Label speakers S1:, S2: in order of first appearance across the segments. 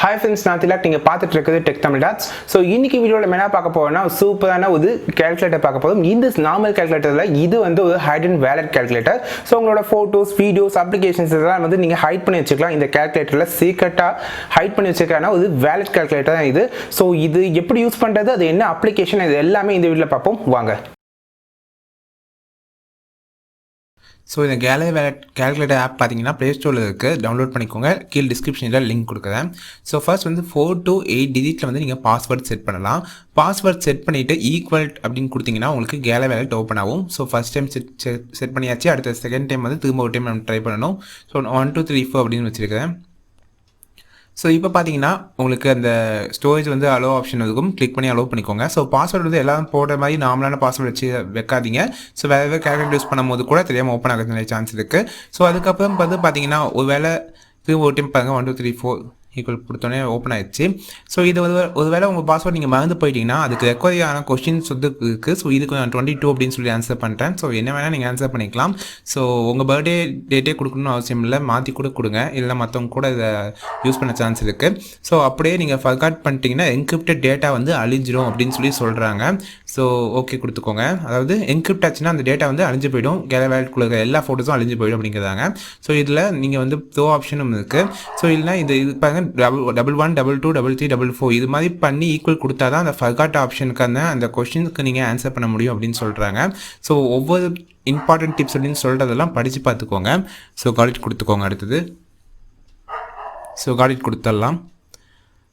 S1: Hi friends, நான் திலக். நீங்கள் பார்த்துட்டு இருக்கிறது டெக் தமிழ் டாட்ஸ். ஸோ இன்னைக்கு வீடியோவில் என்ன பார்க்க போகிறோம்னா சூப்பரான ஒரு கேல்குலேட்டர் பார்க்க போதும். இந்த நார்மல் கேல்குலேட்டரில் இது வந்து ஒரு ஹைடன் வேலட் கேல்குலேட்டர். ஸோ உங்களோட ஃபோட்டோஸ், வீடியோஸ், அப்ளிகேஷன்ஸ் இதெல்லாம் வந்து நீங்கள் ஹைட் பண்ணி வச்சுக்கலாம். இந்த கேல்குலேட்டரில் சீக்கிரட்டாக ஹைட் பண்ணி வச்சுக்கலாம். ஒரு வேலட் கேல்குலேட்டர் தான் இது. ஸோ இது எப்படி யூஸ் பண்ணுறது, அது என்ன அப்ளிகேஷன், இது எல்லாமே இந்த வீடியோவில் பார்ப்போம் வாங்க.
S2: ஸோ இந்த கேலரி வேலட் கேல்குலேட்டர் ஆப் பார்த்தீங்கன்னா ப்ளே ஸ்டோரில் இருக்குது, டவுன்லோட் பண்ணிக்கோங்க. கீழே டிஸ்கிரிப்ஷனில் லிங்க் கொடுக்குறேன். ஸோ ஃபர்ஸ்ட் வந்து 4 to 8 டிஜிட்டில் வந்து நீங்கள் பாஸ்வேர்ட் செட் பண்ணலாம். பாஸ்வேர்ட் செட் பண்ணிவிட்டு ஈக்குவல் அப்படின்னு கொடுத்தீங்கன்னா உங்களுக்கு கேலரி வேலட் ஓப்பன் ஆகும். ஸோ ஃபஸ்ட் டைம் செட் பண்ணியாச்சு. அடுத்த செகண்ட் டைம் வந்து திரும்ப ஒரு டைம் நம்ம ட்ரை பண்ணணும். ஸோ 1 2 3 4 அப்படின்னு வச்சுருக்கேன். ஸோ இப்போ பார்த்தீங்கன்னா உங்களுக்கு அந்த ஸ்டோரேஜ் வந்து அலோ ஆப்ஷன் இருக்கும், கிளிக் பண்ணி அலோ பண்ணிக்கோங்க. ஸோ பாஸ்வேர்டு வந்து எல்லாம் போடுற மாதிரி நார்மலான பாஸ்வேர்டு வச்சு வைக்காதீங்க. ஸோ வேறு கேல்குலேட்டர் யூஸ் பண்ணும்போது கூட தெரியாமல் ஓப்பன் ஆகிறது நிறைய சான்ஸ் இருக்குது. ஸோ அதுக்கப்புறம் வந்து பார்த்தீங்கன்னா ஒரு வேளை ஒரு டைம் பாருங்கள் 1 2 3 4 ஈக்குவல் கொடுத்தோன்னே ஓப்பன் ஆயிடுச்சு. ஸோ இது ஒரு வேளை உங்கள் பாஸ்வேர்ட் நீங்கள் மறந்து போயிட்டீங்கன்னா அதுக்கு ரெக்வரியான கொஸ்டின்ஸ் வந்து இருக்குது. ஸோ இதுக்கு நான் 22 அப்படின்னு சொல்லி ஆன்சர் பண்ணுறேன். ஸோ என்ன வேணால் நீங்கள் ஆன்சர் பண்ணிக்கலாம். ஸோ உங்கள் பர்த்டே டேட்டே கொடுக்கணும்னு அவசியம் இல்லை, மாற்றி கூட கொடுங்க, இல்லை மற்றவங்க கூட இதை யூஸ் பண்ண சான்ஸ் இருக்குது. ஸோ அப்படியே நீங்கள் ஃபர்காட் பண்ணிட்டீங்கன்னா என்கிரிப்டட் டேட்டா வந்து அழிஞ்சிரும் அப்படின்னு சொல்லி சொல்கிறாங்க. ஸோ ஓகே கொடுத்துக்கோங்க. அதாவது என்கிரிப்ட் ஆச்சுன்னா அந்த டேட்டா வந்து அழிஞ்சு போயிடும், கேலரி வேலட்குள்ள எல்லா ஃபோட்டோஸும் அழிஞ்சு போயிடும் அப்படிங்கிறாங்க. ஸோ இதில் நீங்கள் வந்து ப்ரோ ஆப்ஷனும் இருக்குது. ஸோ இல்லைனா இது பாருங்க 1 2 3 4 இது மாதிரி பண்ணி ஈக்குவல் கொடுத்தா தான் அந்த ஃபர்காட் ஆப்ஷனுக்கான அந்த கொஸ்டினுக்கு நீங்கள் ஆன்சர் பண்ண முடியும் அப்படின்னு சொல்கிறாங்க. ஸோ ஒவ்வொரு இம்பார்ட்டன்ட் டிப்ஸ் அப்படின்னு சொல்கிறதெல்லாம் படித்து பார்த்துக்கோங்க. ஸோ காலிட் கொடுத்துக்கோங்க. அடுத்தது ஸோ காலிட் கொடுத்துடலாம்.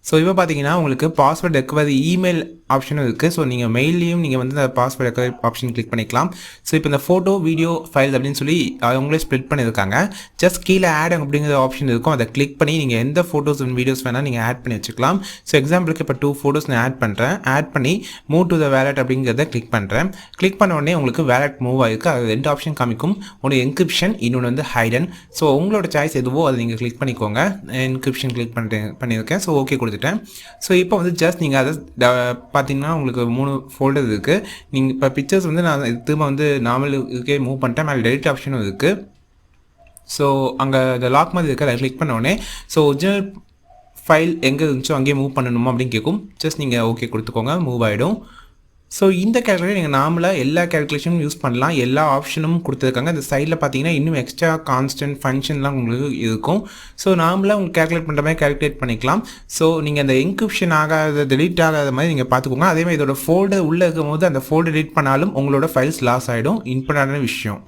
S2: ஸோ இப்போ பார்த்தீங்கன்னா உங்களுக்கு பாஸ்வேர்டு ரெக்கவரி இமெயில் ஆப்ஷனும் இருக்குது. ஸோ நீங்கள் மெயிலையும் நீங்கள் வந்து அந்த பாஸ்வேர்டு ரெக்கவரி ஆப்ஷன் கிளிக் பண்ணிக்கலாம். ஸோ இப்போ இந்த ஃபோட்டோ, வீடியோ, ஃபைல்ஸ் அப்படின்னு சொல்லி அவங்களே ஸ்ப்ளிட் பண்ணியிருக்காங்க. ஜஸ்ட் கீழே ஆட் அப்படிங்கிற ஆப்ஷன் இருக்கும், அதை கிளிக் பண்ணி நீங்கள் எந்த ஃபோட்டோஸ் அண்ட் வீடியோஸ் வேணால் நீங்கள் ஆட் பண்ணி வச்சுக்கலாம். ஸோ எக்ஸாம்பிளுக்கு இப்போ 2 ஃபோட்டோஸ் நான் ஆட் பண்ணுறேன். ஆட் பண்ணி மூவ் டு த வேலட் அப்படிங்கிறத கிளிக் பண்ணுறேன். கிளிக் பண்ண உடனே உங்களுக்கு வேலட் மூவ் ஆகிருக்கு. அது 2 ஆப்ஷன் காமிக்கும், ஒன்று என்கிரிப்ஷன், இன்னொன்று வந்து ஹைடன். ஸோ உங்களோட சாய்ஸ் எதுவோ அதை நீங்கள் கிளிக் பண்ணிக்கோங்க. என்கிரிப்ஷன் கிளிக் பண்ணியிருக்கேன். ஸோ ஓகே கொடுத்துட்டேன். ஸோ இப்போ வந்து ஜஸ்ட் நீங்கள் அதை பார்த்தீங்கன்னா உங்களுக்கு 3 ஃபோல்டர் இருக்குது. நீங்கள் இப்போ பிக்சர்ஸ் வந்து நான் திரும்ப வந்து நார்மல் இதுக்கே மூவ் பண்ணிட்டேன். மேலே டெலிட் ஆப்ஷனும் இருக்குது. ஸோ அங்கே இந்த லாக் மாதிரி இருக்குது, அதை கிளிக் பண்ண உடனே ஸோ ஒரிஜினல் ஃபைல் எங்கே இருந்துச்சோ அங்கேயே மூவ் பண்ணணுமா அப்படின்னு கேட்கும். ஜஸ்ட் நீங்கள் ஓகே கொடுத்துக்கோங்க, மூவ் ஆகிடும். ஸோ இந்த கேல்குலேட்டர் நீங்கள் நார்மலாக எல்லா கேல்குலேஷனும் யூஸ் பண்ணலாம். எல்லா ஆப்ஷனும் கொடுத்துருக்காங்க. இந்த சைடில் பார்த்தீங்கன்னா இன்னும் எக்ஸ்ட்ரா கான்ஸ்டன்ட் ஃபங்க்ஷன்லாம் உங்களுக்கு இருக்கும். ஸோ நார்மலாக உங்களுக்கு கேல்குலேட் பண்ணுற மாதிரி கேல்குலேட் பண்ணிக்கலாம். ஸோ நீங்கள் அந்த என்கிரிப்ஷன் ஆகாத, டெலிட் ஆகாத மாதிரி நீங்கள் பார்த்துக்கோங்க. அதேமாதிரி இதோட ஃபோல்டர் உள்ளே இருக்கும் போது அந்த ஃபோல்டர் டெலிட் பண்ணாலும் உங்களோட ஃபைல்ஸ் லாஸ் ஆகிடும். இம்பார்ட்டன்டான விஷயம்.